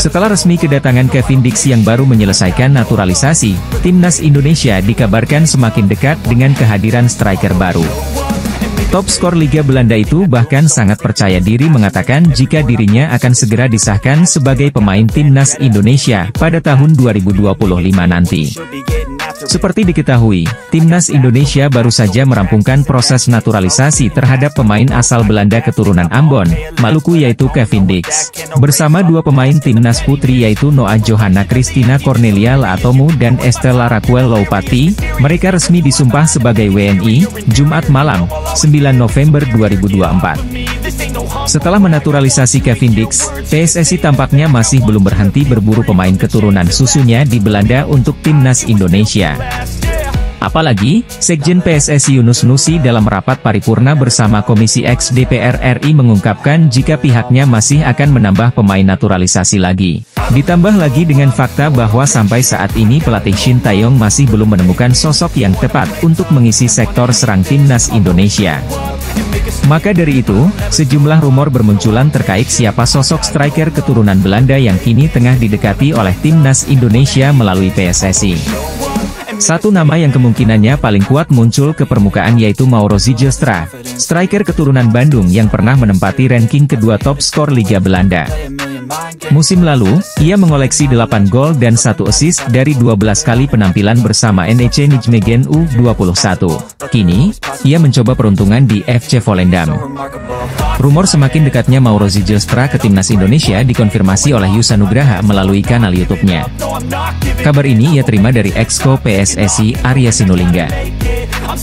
Setelah resmi kedatangan Kevin Dix yang baru menyelesaikan naturalisasi, timnas Indonesia dikabarkan semakin dekat dengan kehadiran striker baru. Top skor Liga Belanda itu bahkan sangat percaya diri mengatakan jika dirinya akan segera disahkan sebagai pemain timnas Indonesia pada tahun 2025 nanti. Seperti diketahui, timnas Indonesia baru saja merampungkan proses naturalisasi terhadap pemain asal Belanda keturunan Ambon, Maluku yaitu Kevin Dix. Bersama dua pemain timnas putri yaitu Noah Johanna Christina Cornelia Laatomu dan Estella Raquel Loupati, mereka resmi disumpah sebagai WNI, Jumat malam, 9 November 2024. Setelah menaturalisasi Kevin Dix, PSSI tampaknya masih belum berhenti berburu pemain keturunan susunya di Belanda untuk timnas Indonesia. Apalagi, Sekjen PSSI Yunus Nusi dalam rapat paripurna bersama Komisi X DPR RI mengungkapkan jika pihaknya masih akan menambah pemain naturalisasi lagi. Ditambah lagi dengan fakta bahwa sampai saat ini pelatih Shin Tae-yong masih belum menemukan sosok yang tepat untuk mengisi sektor serang timnas Indonesia. Maka dari itu, sejumlah rumor bermunculan terkait siapa sosok striker keturunan Belanda yang kini tengah didekati oleh timnas Indonesia melalui PSSI. Satu nama yang kemungkinannya paling kuat muncul ke permukaan yaitu Mauro Zijlstra, striker keturunan Bandung yang pernah menempati ranking kedua top skor Liga Belanda. Musim lalu, ia mengoleksi 8 gol dan 1 assist dari 12 kali penampilan bersama NEC Nijmegen U21. Kini, ia mencoba peruntungan di FC Volendam. Rumor semakin dekatnya Mauro Zijlstra ke timnas Indonesia dikonfirmasi oleh Yusa Nugraha melalui kanal YouTube-nya. Kabar ini ia terima dari Exco PSSI Arya Sinulinga.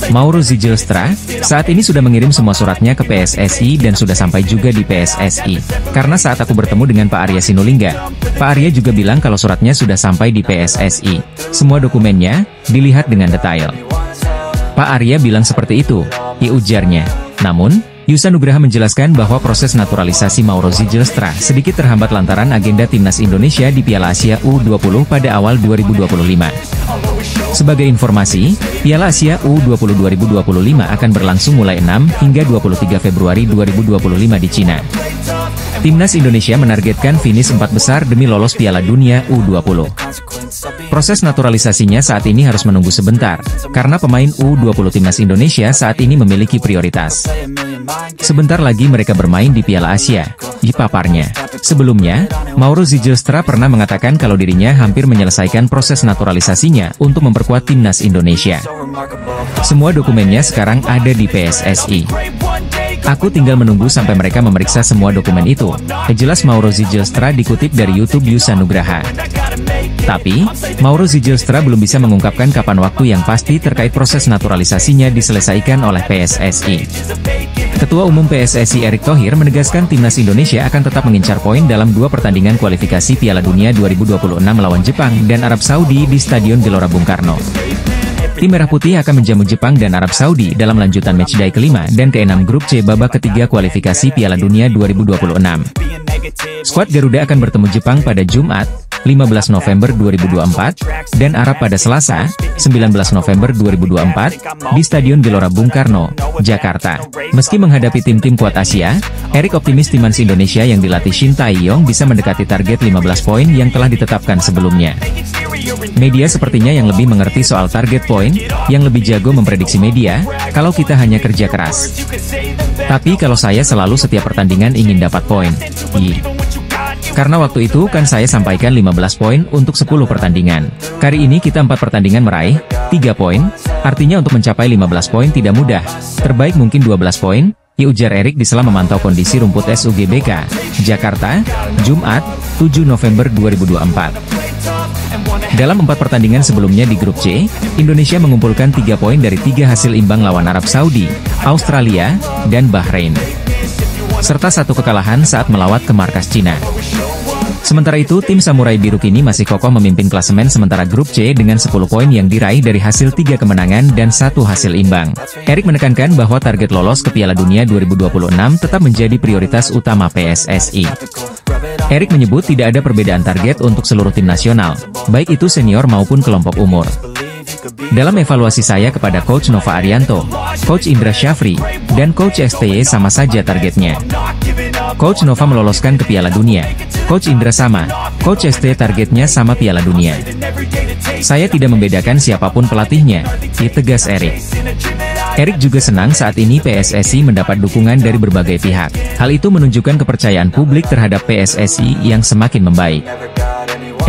Mauro Zijlstra saat ini sudah mengirim semua suratnya ke PSSI dan sudah sampai juga di PSSI. Karena saat aku bertemu dengan Pak Arya Sinulinga, Pak Arya juga bilang kalau suratnya sudah sampai di PSSI. Semua dokumennya dilihat dengan detail. Pak Arya bilang seperti itu, ujarnya. Namun, Yusa Nugraha menjelaskan bahwa proses naturalisasi Mauro Zijlstra sedikit terhambat lantaran agenda timnas Indonesia di Piala Asia U20 pada awal 2025. Sebagai informasi, Piala Asia U20 2025 akan berlangsung mulai 6 hingga 23 Februari 2025 di Cina. Timnas Indonesia menargetkan finish 4 besar demi lolos Piala Dunia U20. Proses naturalisasinya saat ini harus menunggu sebentar, karena pemain U20 Timnas Indonesia saat ini memiliki prioritas. Sebentar lagi mereka bermain di Piala Asia, paparnya. Sebelumnya, Mauro Zijlstra pernah mengatakan kalau dirinya hampir menyelesaikan proses naturalisasinya untuk memperkuat Timnas Indonesia. Semua dokumennya sekarang ada di PSSI. Aku tinggal menunggu sampai mereka memeriksa semua dokumen itu, jelas Mauro Zijlstra dikutip dari YouTube Yusa Nugraha. Tapi, Mauro Zijlstra belum bisa mengungkapkan kapan waktu yang pasti terkait proses naturalisasinya diselesaikan oleh PSSI. Ketua Umum PSSI Erick Thohir menegaskan timnas Indonesia akan tetap mengincar poin dalam 2 pertandingan kualifikasi Piala Dunia 2026 melawan Jepang dan Arab Saudi di Stadion Gelora Bung Karno. Tim Merah Putih akan menjamu Jepang dan Arab Saudi dalam lanjutan matchday kelima dan ke-6 grup C babak ketiga kualifikasi Piala Dunia 2026. Skuad Garuda akan bertemu Jepang pada Jumat, 15 November 2024, dan Arab pada Selasa, 19 November 2024, di Stadion Gelora Bung Karno, Jakarta. Meski menghadapi tim-tim kuat Asia, Erick optimis timnas Indonesia yang dilatih Shin Tae-yong bisa mendekati target 15 poin yang telah ditetapkan sebelumnya. Media sepertinya yang lebih mengerti soal target poin, yang lebih jago memprediksi media, kalau kita hanya kerja keras. Tapi kalau saya selalu setiap pertandingan ingin dapat poin. Karena waktu itu kan saya sampaikan 15 poin untuk 10 pertandingan. Kali ini kita 4 pertandingan meraih 3 poin, artinya untuk mencapai 15 poin tidak mudah. Terbaik mungkin 12 poin, ujar Erick di sela memantau kondisi rumput SUGBK, Jakarta, Jumat, 7 November 2024. Dalam 4 pertandingan sebelumnya di grup C, Indonesia mengumpulkan 3 poin dari 3 hasil imbang lawan Arab Saudi, Australia, dan Bahrain. Serta 1 kekalahan saat melawat ke markas Cina. Sementara itu, tim Samurai Biru kini masih kokoh memimpin klasemen sementara grup C dengan 10 poin yang diraih dari hasil 3 kemenangan dan 1 hasil imbang. Erick menekankan bahwa target lolos ke Piala Dunia 2026 tetap menjadi prioritas utama PSSI. Erick menyebut tidak ada perbedaan target untuk seluruh tim nasional, baik itu senior maupun kelompok umur. Dalam evaluasi saya kepada Coach Nova Arianto, Coach Indra Syafri, dan Coach STY sama saja targetnya. Coach Nova meloloskan ke Piala Dunia. Coach Indra sama, Coach STY targetnya sama Piala Dunia. Saya tidak membedakan siapapun pelatihnya, tegas Erik. Erik juga senang saat ini PSSI mendapat dukungan dari berbagai pihak. Hal itu menunjukkan kepercayaan publik terhadap PSSI yang semakin membaik.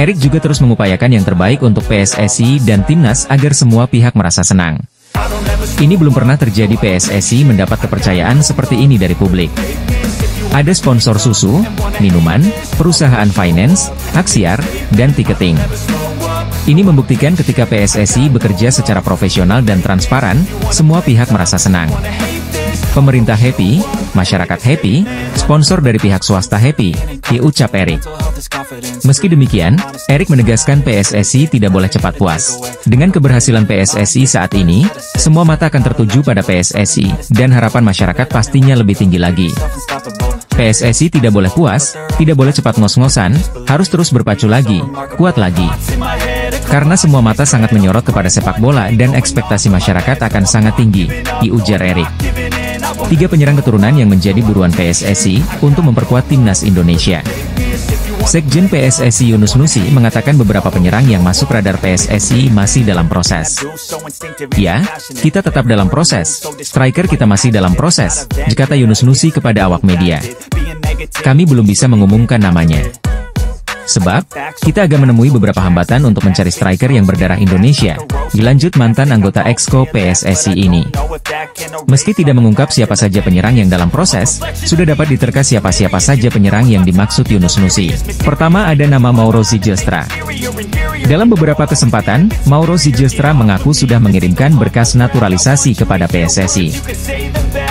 Erik juga terus mengupayakan yang terbaik untuk PSSI dan Timnas agar semua pihak merasa senang. Ini belum pernah terjadi PSSI mendapat kepercayaan seperti ini dari publik. Ada sponsor susu, minuman, perusahaan finance, aksiar, dan tiketing. Ini membuktikan ketika PSSI bekerja secara profesional dan transparan, semua pihak merasa senang. Pemerintah happy, masyarakat happy, sponsor dari pihak swasta happy, diucap Erik. Meski demikian, Erik menegaskan PSSI tidak boleh cepat puas. Dengan keberhasilan PSSI saat ini, semua mata akan tertuju pada PSSI, dan harapan masyarakat pastinya lebih tinggi lagi. PSSI tidak boleh puas, tidak boleh cepat ngos-ngosan, harus terus berpacu lagi, kuat lagi. Karena semua mata sangat menyorot kepada sepak bola dan ekspektasi masyarakat akan sangat tinggi, diujar Erik. 3 penyerang keturunan yang menjadi buruan PSSI untuk memperkuat Timnas Indonesia. Sekjen PSSI Yunus Nusi mengatakan beberapa penyerang yang masuk radar PSSI masih dalam proses. Ya, kita tetap dalam proses. Striker kita masih dalam proses, kata Yunus Nusi kepada awak media. Kami belum bisa mengumumkan namanya. Sebab, kita agak menemui beberapa hambatan untuk mencari striker yang berdarah Indonesia, dilanjut mantan anggota Exco PSSI ini. Meski tidak mengungkap siapa saja penyerang yang dalam proses, sudah dapat diterka siapa-siapa saja penyerang yang dimaksud Yunus Nusi. Pertama ada nama Mauro Zylstra. Dalam beberapa kesempatan, Mauro Zylstra mengaku sudah mengirimkan berkas naturalisasi kepada PSSI.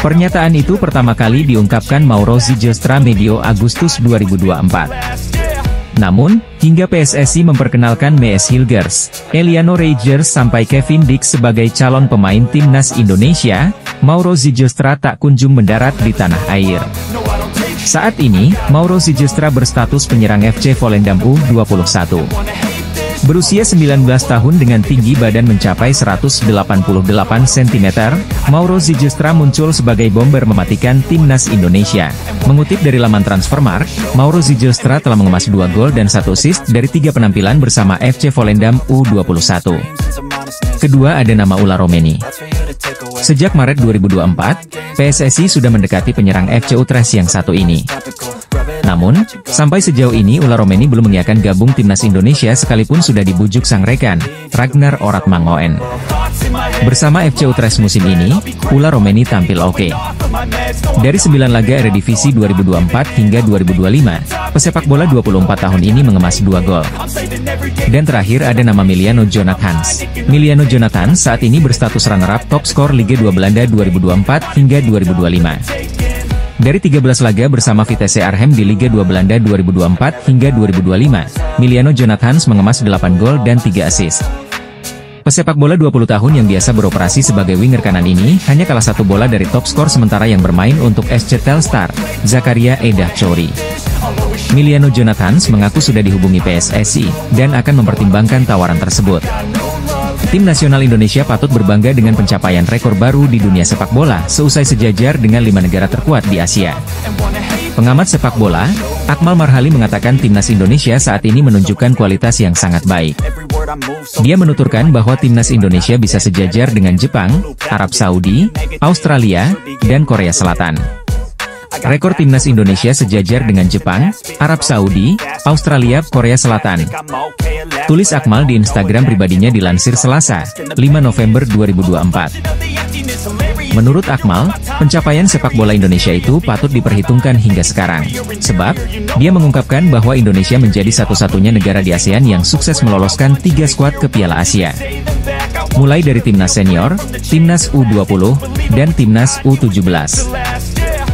Pernyataan itu pertama kali diungkapkan Mauro Zylstra medio Agustus 2024. Namun, hingga PSSI memperkenalkan Mees Hilgers, Eliano Reijers sampai Kevin Dix sebagai calon pemain Timnas Indonesia, Mauro Zylstra tak kunjung mendarat di tanah air. Saat ini, Mauro Zylstra berstatus penyerang FC Volendam U21. Berusia 19 tahun dengan tinggi badan mencapai 188 cm, Mauro Zylstra muncul sebagai bomber mematikan Timnas Indonesia. Mengutip dari laman Transfermarkt, Mauro Zylstra telah mengemas 2 gol dan 1 assist dari 3 penampilan bersama FC Volendam U21. Kedua ada nama Ula Romeni. Sejak Maret 2024, PSSI sudah mendekati penyerang FC Utrecht yang satu ini. Namun, sampai sejauh ini Ula Romeni belum mengiyakan gabung Timnas Indonesia sekalipun sudah dibujuk sang rekan, Ragnar Oratmangoen. Bersama FC Utrecht musim ini, Ula Romeni tampil oke. Dari 9 laga Eredivisie 2024 hingga 2025, pesepak bola 24 tahun ini mengemas 2 gol. Dan terakhir ada nama Miliano Jonathans. Miliano Jonathans saat ini berstatus runner-up top skor Liga 2 Belanda 2024 hingga 2025. Dari 13 laga bersama Vitesse Arnhem di Liga 2 Belanda 2024 hingga 2025, Miliano Jonathans mengemas 8 gol dan 3 assist. Pesepak bola 20 tahun yang biasa beroperasi sebagai winger kanan ini, hanya kalah 1 bola dari top skor sementara yang bermain untuk SC Telstar, Zakaria Edah Chori. Miliano Jonathans mengaku sudah dihubungi PSSI, dan akan mempertimbangkan tawaran tersebut. Tim nasional Indonesia patut berbangga dengan pencapaian rekor baru di dunia sepak bola, seusai sejajar dengan 5 negara terkuat di Asia. Pengamat sepak bola, Akmal Marhali mengatakan Timnas Indonesia saat ini menunjukkan kualitas yang sangat baik. Dia menuturkan bahwa Timnas Indonesia bisa sejajar dengan Jepang, Arab Saudi, Australia, dan Korea Selatan. Rekor Timnas Indonesia sejajar dengan Jepang, Arab Saudi, Australia, Korea Selatan. Tulis Akmal di Instagram pribadinya dilansir Selasa, 5 November 2024. Menurut Akmal, pencapaian sepak bola Indonesia itu patut diperhitungkan hingga sekarang. Sebab, dia mengungkapkan bahwa Indonesia menjadi satu-satunya negara di ASEAN yang sukses meloloskan 3 skuad ke Piala Asia. Mulai dari Timnas Senior, Timnas U20, dan Timnas U17.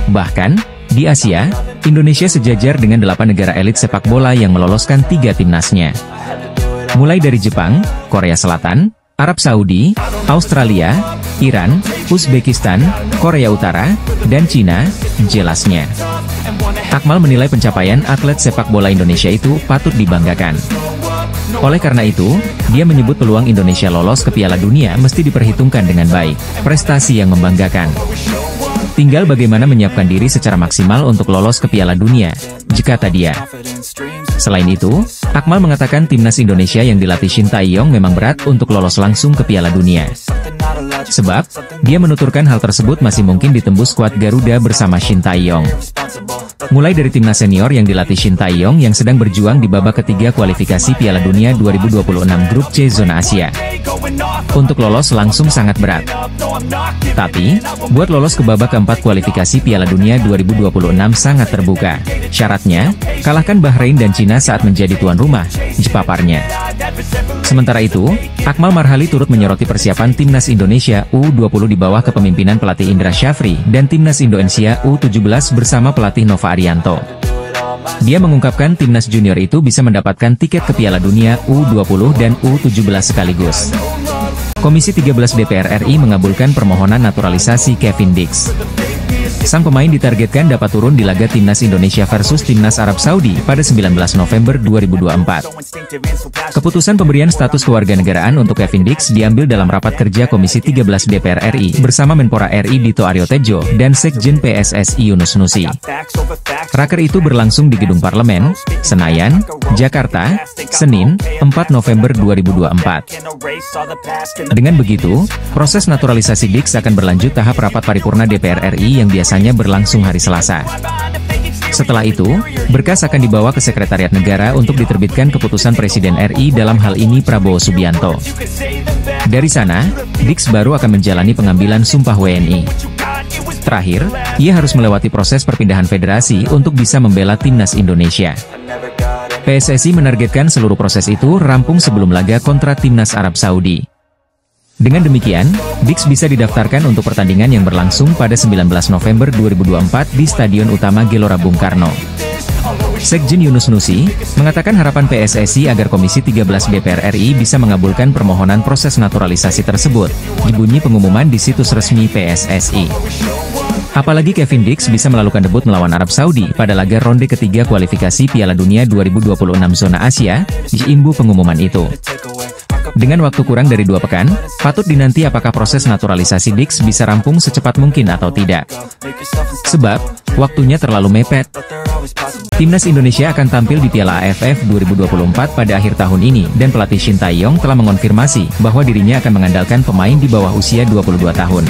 Bahkan, di Asia, Indonesia sejajar dengan 8 negara elit sepak bola yang meloloskan 3 timnasnya. Mulai dari Jepang, Korea Selatan, Arab Saudi, Australia, Iran, Uzbekistan, Korea Utara, dan Cina, jelasnya. Akmal menilai pencapaian atlet sepak bola Indonesia itu patut dibanggakan. Oleh karena itu, dia menyebut peluang Indonesia lolos ke Piala Dunia mesti diperhitungkan dengan baik. Prestasi yang membanggakan. Tinggal bagaimana menyiapkan diri secara maksimal untuk lolos ke Piala Dunia, kata dia. Selain itu, Akmal mengatakan timnas Indonesia yang dilatih Shin Tae-yong memang berat untuk lolos langsung ke Piala Dunia. Sebab, dia menuturkan hal tersebut masih mungkin ditembus skuad Garuda bersama Shin Tae-yong. Mulai dari timnas senior yang dilatih Shin Tae-yong yang sedang berjuang di babak ketiga kualifikasi Piala Dunia 2026 Grup C Zona Asia. Untuk lolos langsung sangat berat. Tapi, buat lolos ke babak keempat kualifikasi Piala Dunia 2026 sangat terbuka. Syaratnya, kalahkan Bahrain dan Cina saat menjadi tuan rumah, paparnya. Sementara itu, Akmal Marhali turut menyoroti persiapan timnas Indonesia U20 di bawah kepemimpinan pelatih Indra Syafri dan timnas Indonesia U17 bersama pelatih Nova Arianto. Dia mengungkapkan timnas junior itu bisa mendapatkan tiket ke Piala Dunia U20 dan U17 sekaligus. Komisi 13 DPR RI mengabulkan permohonan naturalisasi Kevin Dix. Sang pemain ditargetkan dapat turun di laga Timnas Indonesia versus Timnas Arab Saudi pada 19 November 2024. Keputusan pemberian status kewarganegaraan untuk Kevin Dix diambil dalam rapat kerja Komisi 13 DPR RI bersama Menpora RI Dito Aryo Tejo dan Sekjen PSSI Yunus Nusi. Raker itu berlangsung di Gedung Parlemen, Senayan, Jakarta, Senin, 4 November 2024. Dengan begitu, proses naturalisasi Dix akan berlanjut tahap rapat paripurna DPR RI yang biasanya berlangsung hari Selasa. Setelah itu, berkas akan dibawa ke Sekretariat Negara untuk diterbitkan keputusan Presiden RI dalam hal ini Prabowo Subianto. Dari sana, Dix baru akan menjalani pengambilan sumpah WNI. Terakhir, ia harus melewati proses perpindahan federasi untuk bisa membela timnas Indonesia. PSSI menargetkan seluruh proses itu rampung sebelum laga kontra timnas Arab Saudi. Dengan demikian, Dix bisa didaftarkan untuk pertandingan yang berlangsung pada 19 November 2024 di Stadion Utama Gelora Bung Karno. Sekjen Yunus Nusi mengatakan harapan PSSI agar Komisi 13 DPR RI bisa mengabulkan permohonan proses naturalisasi tersebut, dibunyi pengumuman di situs resmi PSSI. Apalagi Kevin Dix bisa melakukan debut melawan Arab Saudi pada laga ronde ketiga kualifikasi Piala Dunia 2026 Zona Asia, diimbu pengumuman itu. Dengan waktu kurang dari 2 pekan, patut dinanti apakah proses naturalisasi Dix bisa rampung secepat mungkin atau tidak. Sebab, waktunya terlalu mepet. Timnas Indonesia akan tampil di Piala AFF 2024 pada akhir tahun ini dan pelatih Shin Tae-yong telah mengonfirmasi bahwa dirinya akan mengandalkan pemain di bawah usia 22 tahun.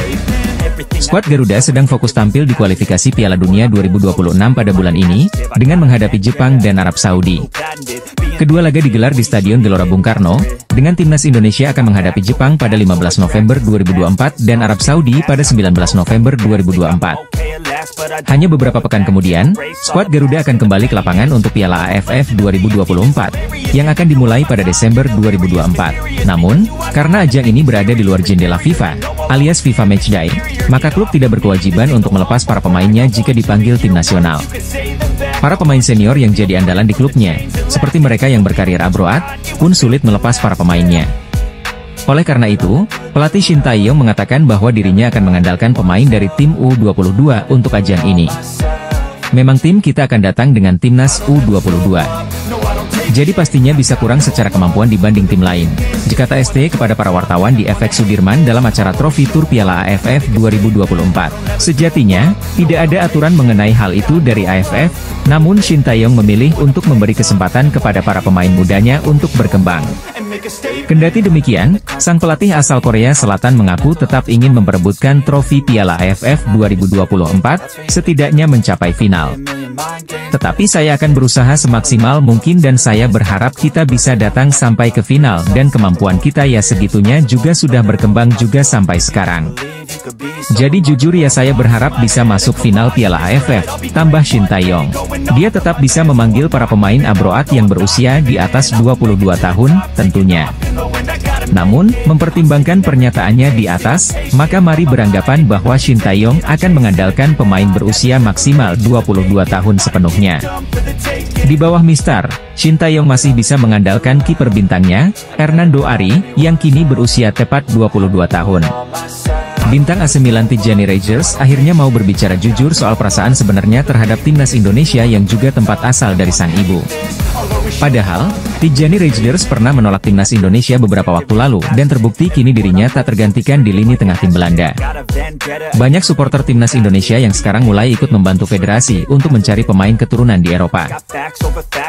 Skuad Garuda sedang fokus tampil di kualifikasi Piala Dunia 2026 pada bulan ini, dengan menghadapi Jepang dan Arab Saudi. Kedua laga digelar di Stadion Gelora Bung Karno, dengan timnas Indonesia akan menghadapi Jepang pada 15 November 2024 dan Arab Saudi pada 19 November 2024. Hanya beberapa pekan kemudian, skuad Garuda akan kembali ke lapangan untuk Piala AFF 2024, yang akan dimulai pada Desember 2024. Namun, karena ajang ini berada di luar jendela FIFA, alias FIFA Matchday, maka klub tidak berkewajiban untuk melepas para pemainnya jika dipanggil tim nasional. Para pemain senior yang jadi andalan di klubnya, seperti mereka yang berkarir abroad, pun sulit melepas para pemainnya. Oleh karena itu, pelatih Shin Tae-yong mengatakan bahwa dirinya akan mengandalkan pemain dari tim U22 untuk ajang ini. Memang tim kita akan datang dengan timnas U22. Jadi pastinya bisa kurang secara kemampuan dibanding tim lain, kata ST kepada para wartawan di FX Sudirman dalam acara Trofi Tour Piala AFF 2024. Sejatinya, tidak ada aturan mengenai hal itu dari AFF, namun Shin Tae-yong memilih untuk memberi kesempatan kepada para pemain mudanya untuk berkembang. Kendati demikian, sang pelatih asal Korea Selatan mengaku tetap ingin memperebutkan trofi Piala AFF 2024, setidaknya mencapai final. Tetapi saya akan berusaha semaksimal mungkin dan saya berharap kita bisa datang sampai ke final dan kemampuan kita ya segitunya juga sudah berkembang juga sampai sekarang. Jadi jujur ya saya berharap bisa masuk final Piala AFF, tambah Shin Tae-yong. Dia tetap bisa memanggil para pemain abroad yang berusia di atas 22 tahun, tentunya. Namun, mempertimbangkan pernyataannya di atas, maka mari beranggapan bahwa Shin Tae-yong akan mengandalkan pemain berusia maksimal 22 tahun sepenuhnya. Di bawah Mister Shin Tae-yong masih bisa mengandalkan kiper bintangnya, Hernando Ari, yang kini berusia tepat 22 tahun. Bintang AC Milan Tijani Rangers akhirnya mau berbicara jujur soal perasaan sebenarnya terhadap timnas Indonesia yang juga tempat asal dari sang ibu. Padahal, Tijjani Rejders pernah menolak timnas Indonesia beberapa waktu lalu dan terbukti kini dirinya tak tergantikan di lini tengah tim Belanda. Banyak supporter timnas Indonesia yang sekarang mulai ikut membantu federasi untuk mencari pemain keturunan di Eropa.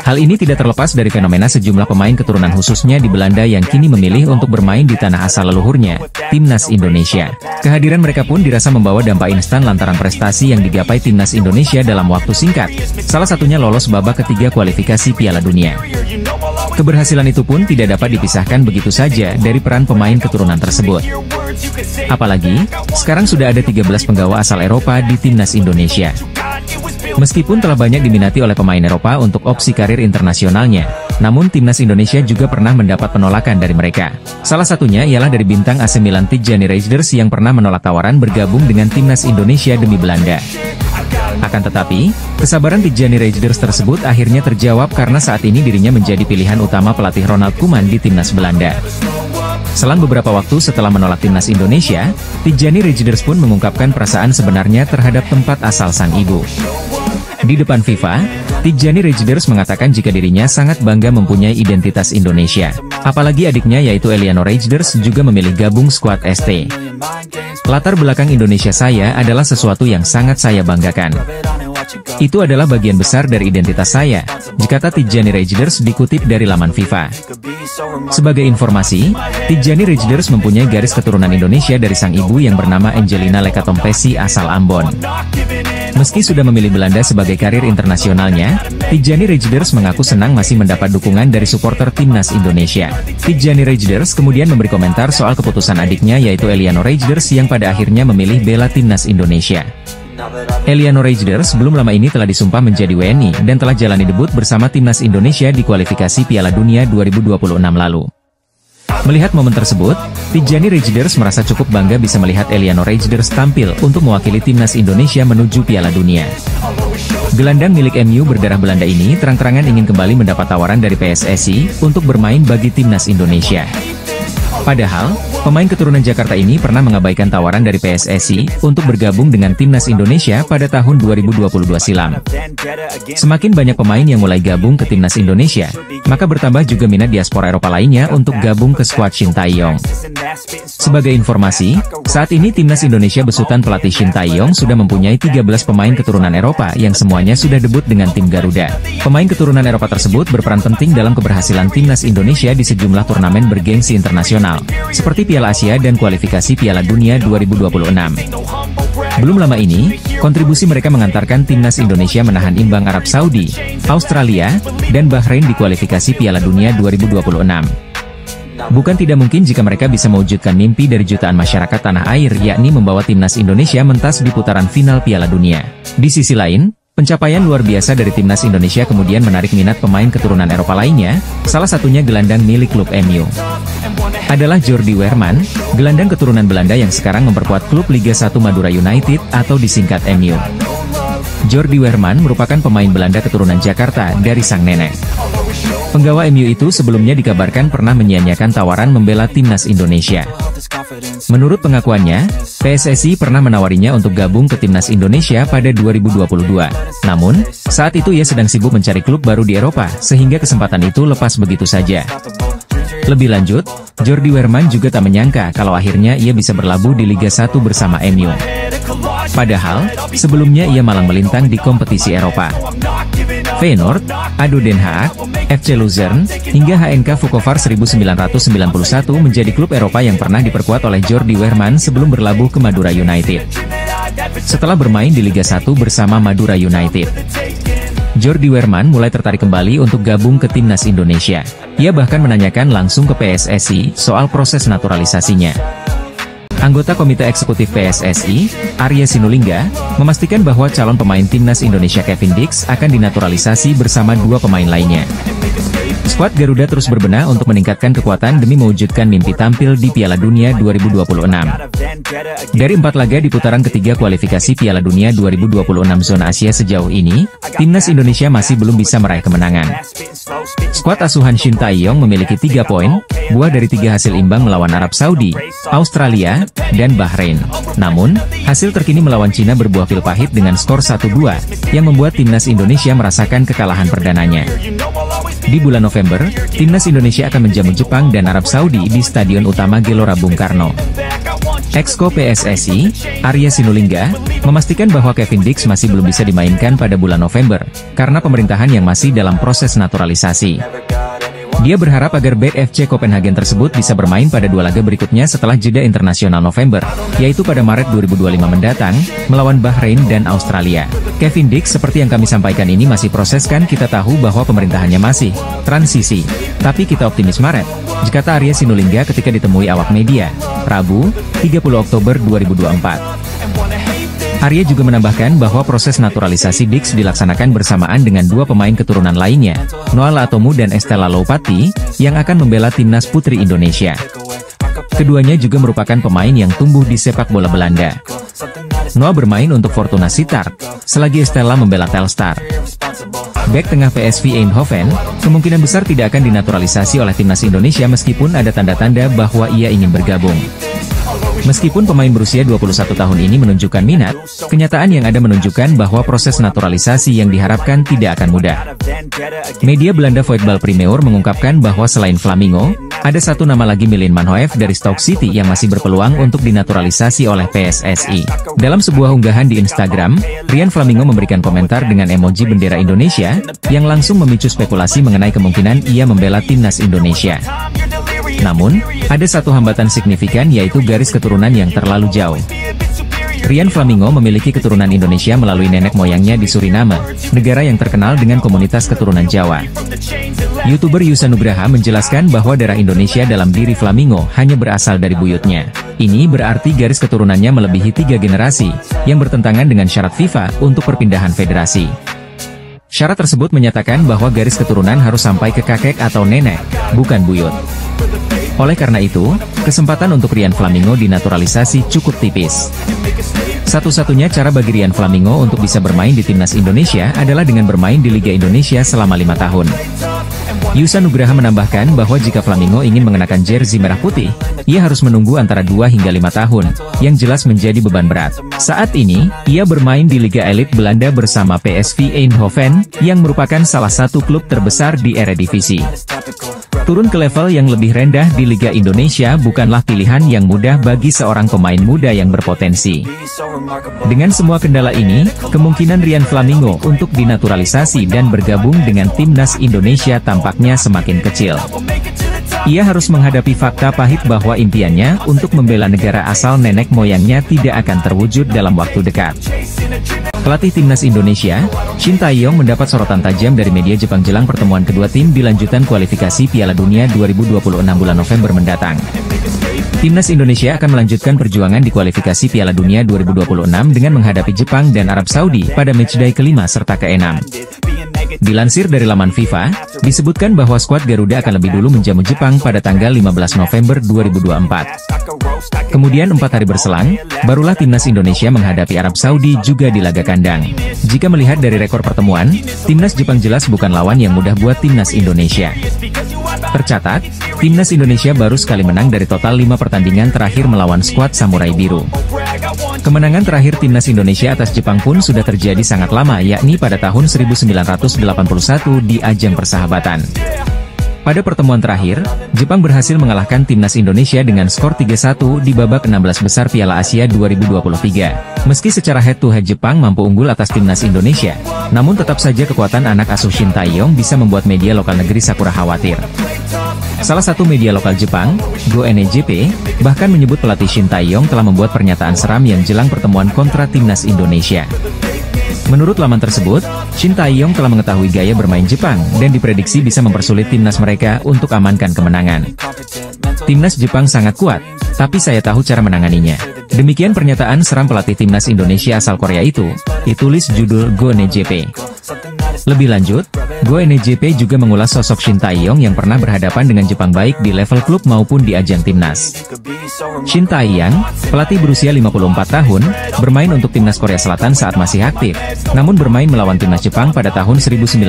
Hal ini tidak terlepas dari fenomena sejumlah pemain keturunan khususnya di Belanda yang kini memilih untuk bermain di tanah asal leluhurnya, timnas Indonesia. Kehadiran mereka pun dirasa membawa dampak instan lantaran prestasi yang digapai timnas Indonesia dalam waktu singkat. Salah satunya lolos babak ketiga kualifikasi Piala Dunia. Keberhasilan itu pun tidak dapat dipisahkan begitu saja dari peran pemain keturunan tersebut. Apalagi, sekarang sudah ada 13 penggawa asal Eropa di timnas Indonesia. Meskipun telah banyak diminati oleh pemain Eropa untuk opsi karir internasionalnya, namun timnas Indonesia juga pernah mendapat penolakan dari mereka. Salah satunya ialah dari bintang AC Milan Tijjani Rejders yang pernah menolak tawaran bergabung dengan timnas Indonesia demi Belanda. Akan tetapi, kesabaran Tijjani Rejders tersebut akhirnya terjawab karena saat ini dirinya menjadi pilihan utama pelatih Ronald Koeman di timnas Belanda. Selang beberapa waktu setelah menolak timnas Indonesia, Tijjani Rejders pun mengungkapkan perasaan sebenarnya terhadap tempat asal sang ibu. Di depan FIFA, Tijjani Rejders mengatakan jika dirinya sangat bangga mempunyai identitas Indonesia. Apalagi adiknya yaitu Eliano Rejders juga memilih gabung skuad ST. Latar belakang Indonesia saya adalah sesuatu yang sangat saya banggakan. Itu adalah bagian besar dari identitas saya, kata Tijjani Rejders dikutip dari laman FIFA. Sebagai informasi, Tijjani Rejders mempunyai garis keturunan Indonesia dari sang ibu yang bernama Angelina Lekatompesi asal Ambon. Meski sudah memilih Belanda sebagai karir internasionalnya, Tijjani Rejders mengaku senang masih mendapat dukungan dari supporter timnas Indonesia. Tijjani Rejders kemudian memberi komentar soal keputusan adiknya yaitu Eliano Rejders yang pada akhirnya memilih bela timnas Indonesia. Eliano Rejders belum lama ini telah disumpah menjadi WNI dan telah jalani debut bersama timnas Indonesia di kualifikasi Piala Dunia 2026 lalu. Melihat momen tersebut, Tijjani Rejders merasa cukup bangga bisa melihat Eliano Rejders tampil untuk mewakili timnas Indonesia menuju Piala Dunia. Gelandang milik MU berdarah Belanda ini terang-terangan ingin kembali mendapat tawaran dari PSSI untuk bermain bagi timnas Indonesia. Padahal, pemain keturunan Jakarta ini pernah mengabaikan tawaran dari PSSI untuk bergabung dengan timnas Indonesia pada tahun 2022 silam. Semakin banyak pemain yang mulai gabung ke timnas Indonesia, maka bertambah juga minat diaspora Eropa lainnya untuk gabung ke skuad Shin Tae-yong. Sebagai informasi, saat ini timnas Indonesia besutan pelatih Shin Tae-yong sudah mempunyai 13 pemain keturunan Eropa yang semuanya sudah debut dengan tim Garuda. Pemain keturunan Eropa tersebut berperan penting dalam keberhasilan timnas Indonesia di sejumlah turnamen bergengsi internasional, seperti Piala Asia dan kualifikasi Piala Dunia 2026. Belum lama ini, kontribusi mereka mengantarkan timnas Indonesia menahan imbang Arab Saudi, Australia, dan Bahrain di kualifikasi Piala Dunia 2026. Bukan tidak mungkin jika mereka bisa mewujudkan mimpi dari jutaan masyarakat tanah air yakni membawa timnas Indonesia mentas di putaran final Piala Dunia. Di sisi lain, pencapaian luar biasa dari timnas Indonesia kemudian menarik minat pemain keturunan Eropa lainnya, salah satunya gelandang milik klub MU. Adalah Jordi Weerman, gelandang keturunan Belanda yang sekarang memperkuat klub Liga 1 Madura United atau disingkat MU. Jordi Weerman merupakan pemain Belanda keturunan Jakarta dari sang nenek. Penggawa MU itu sebelumnya dikabarkan pernah menyia-nyiakan tawaran membela timnas Indonesia. Menurut pengakuannya, PSSI pernah menawarinya untuk gabung ke timnas Indonesia pada 2022. Namun, saat itu ia sedang sibuk mencari klub baru di Eropa, sehingga kesempatan itu lepas begitu saja. Lebih lanjut, Jordi Weerman juga tak menyangka kalau akhirnya ia bisa berlabuh di Liga 1 bersama MU. Padahal, sebelumnya ia malang melintang di kompetisi Eropa. Feyenoord, ADO Den Haag, FC Luzern, hingga HNK Vukovar 1991 menjadi klub Eropa yang pernah diperkuat oleh Jordi Weerman sebelum berlabuh ke Madura United. Setelah bermain di Liga 1 bersama Madura United, Jordi Weerman mulai tertarik kembali untuk gabung ke timnas Indonesia. Ia bahkan menanyakan langsung ke PSSI soal proses naturalisasinya. Anggota Komite Eksekutif PSSI, Arya Sinulinga, memastikan bahwa calon pemain timnas Indonesia Kevin Dix akan dinaturalisasi bersama dua pemain lainnya. Skuad Garuda terus berbenah untuk meningkatkan kekuatan demi mewujudkan mimpi tampil di Piala Dunia 2026. Dari 4 laga di putaran ketiga kualifikasi Piala Dunia 2026 zona Asia sejauh ini, timnas Indonesia masih belum bisa meraih kemenangan. Skuad asuhan Shin Tae-yong memiliki 3 poin, buah dari 3 hasil imbang melawan Arab Saudi, Australia, dan Bahrain. Namun, hasil terkini melawan Cina berbuah pil pahit dengan skor 1-2, yang membuat timnas Indonesia merasakan kekalahan perdananya. Di bulan November, timnas Indonesia akan menjamu Jepang dan Arab Saudi di Stadion Utama Gelora Bung Karno. Exco PSSI, Arya Sinulinga, memastikan bahwa Kevin Dix masih belum bisa dimainkan pada bulan November, karena pemerintahan yang masih dalam proses naturalisasi. Dia berharap agar BFC Copenhagen tersebut bisa bermain pada 2 laga berikutnya setelah jeda internasional November, yaitu pada Maret 2025 mendatang, melawan Bahrain dan Australia. Kevin Dix seperti yang kami sampaikan ini masih proses kan, kita tahu bahwa pemerintahannya masih transisi. Tapi kita optimis Maret, kata Arya Sinulinga ketika ditemui awak media, Rabu, 30 Oktober 2024. Arya juga menambahkan bahwa proses naturalisasi Dix dilaksanakan bersamaan dengan 2 pemain keturunan lainnya, Noah Latomu dan Estella Loupati, yang akan membela timnas putri Indonesia. Keduanya juga merupakan pemain yang tumbuh di sepak bola Belanda. Noah bermain untuk Fortuna Sittard, selagi Estella membela Telstar. Bek tengah PSV Eindhoven, kemungkinan besar tidak akan dinaturalisasi oleh timnas Indonesia meskipun ada tanda-tanda bahwa ia ingin bergabung. Meskipun pemain berusia 21 tahun ini menunjukkan minat, kenyataan yang ada menunjukkan bahwa proses naturalisasi yang diharapkan tidak akan mudah. Media Belanda Voetbal Primeur mengungkapkan bahwa selain Flamingo, ada satu nama lagi, Milan Manhoef dari Stoke City yang masih berpeluang untuk dinaturalisasi oleh PSSI. Dalam sebuah unggahan di Instagram, Rian Flamingo memberikan komentar dengan emoji bendera Indonesia, yang langsung memicu spekulasi mengenai kemungkinan ia membela timnas Indonesia. Namun, ada satu hambatan signifikan yaitu garis keturunan yang terlalu jauh. Rian Flamingo memiliki keturunan Indonesia melalui nenek moyangnya di Suriname, negara yang terkenal dengan komunitas keturunan Jawa. YouTuber Yusa Nugraha menjelaskan bahwa darah Indonesia dalam diri Flamingo hanya berasal dari buyutnya. Ini berarti garis keturunannya melebihi 3 generasi, yang bertentangan dengan syarat FIFA untuk perpindahan federasi. Syarat tersebut menyatakan bahwa garis keturunan harus sampai ke kakek atau nenek, bukan buyut. Oleh karena itu, kesempatan untuk Rian Flamingo dinaturalisasi cukup tipis. Satu-satunya cara bagi Rian Flamingo untuk bisa bermain di timnas Indonesia adalah dengan bermain di Liga Indonesia selama 5 tahun. Yusa Nugraha menambahkan bahwa jika Flamingo ingin mengenakan jersey merah putih, ia harus menunggu antara 2 hingga 5 tahun, yang jelas menjadi beban berat. Saat ini, ia bermain di Liga Elit Belanda bersama PSV Eindhoven, yang merupakan salah satu klub terbesar di Eredivisie. Turun ke level yang lebih rendah di Liga Indonesia bukanlah pilihan yang mudah bagi seorang pemain muda yang berpotensi. Dengan semua kendala ini, kemungkinan Rian Flamingo untuk dinaturalisasi dan bergabung dengan timnas Indonesia tampaknya semakin kecil. Ia harus menghadapi fakta pahit bahwa impiannya untuk membela negara asal nenek moyangnya tidak akan terwujud dalam waktu dekat. Pelatih timnas Indonesia, Shin Tae-yong mendapat sorotan tajam dari media Jepang jelang pertemuan kedua tim di lanjutan kualifikasi Piala Dunia 2026 bulan November mendatang. Timnas Indonesia akan melanjutkan perjuangan di kualifikasi Piala Dunia 2026 dengan menghadapi Jepang dan Arab Saudi pada matchday kelima serta ke-6. Dilansir dari laman FIFA, disebutkan bahwa skuad Garuda akan lebih dulu menjamu Jepang pada tanggal 15 November 2024. Kemudian 4 hari berselang, barulah timnas Indonesia menghadapi Arab Saudi juga di laga kandang. Jika melihat dari rekor pertemuan, timnas Jepang jelas bukan lawan yang mudah buat timnas Indonesia. Tercatat, timnas Indonesia baru sekali menang dari total 5 pertandingan terakhir melawan skuad Samurai Biru. Kemenangan terakhir timnas Indonesia atas Jepang pun sudah terjadi sangat lama, yakni pada tahun 1981 di ajang persahabatan. Pada pertemuan terakhir, Jepang berhasil mengalahkan timnas Indonesia dengan skor 3-1 di babak 16 besar Piala Asia 2023. Meski secara head-to-head Jepang mampu unggul atas timnas Indonesia, namun tetap saja kekuatan anak asuh Shin Tae-yong bisa membuat media lokal negeri Sakura khawatir. Salah satu media lokal Jepang, Go-NEJP, bahkan menyebut pelatih Shin Tae-yong telah membuat pernyataan seram yang jelang pertemuan kontra timnas Indonesia. Menurut laman tersebut, Shin Tae-yong telah mengetahui gaya bermain Jepang dan diprediksi bisa mempersulit timnas mereka untuk amankan kemenangan. Timnas Jepang sangat kuat, tapi saya tahu cara menanganinya. Demikian pernyataan seram pelatih timnas Indonesia asal Korea itu, ditulis judul Go-NEJP. Lebih lanjut, Go-NEJP juga mengulas sosok Shin Tae-yong yang pernah berhadapan dengan Jepang baik di level klub maupun di ajang timnas. Shin Tae-yong, pelatih berusia 54 tahun, bermain untuk timnas Korea Selatan saat masih aktif, namun bermain melawan timnas Jepang pada tahun 1997.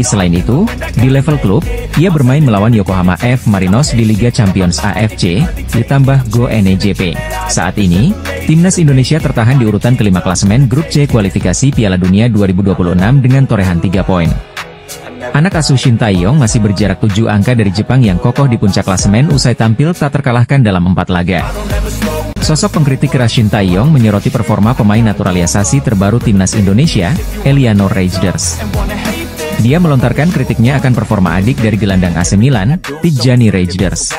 Selain itu, di level klub, ia bermain melawan Yokohama F. Marinos di Liga Champions AFC, ditambah Go-NEJP. Saat ini, timnas Indonesia tertahan di urutan kelima klasemen grup C kualifikasi Piala Dunia 2026 dengan torehan 3 poin. Anak asuh Shin Tae-yong masih berjarak 7 angka dari Jepang yang kokoh di puncak klasemen usai tampil tak terkalahkan dalam 4 laga. Sosok pengkritik keras Shin Tae-yong menyoroti performa pemain naturalisasi terbaru timnas Indonesia, Eleanor Reijnders. Dia melontarkan kritiknya akan performa adik dari gelandang AC Milan, Tijjani Reijnders.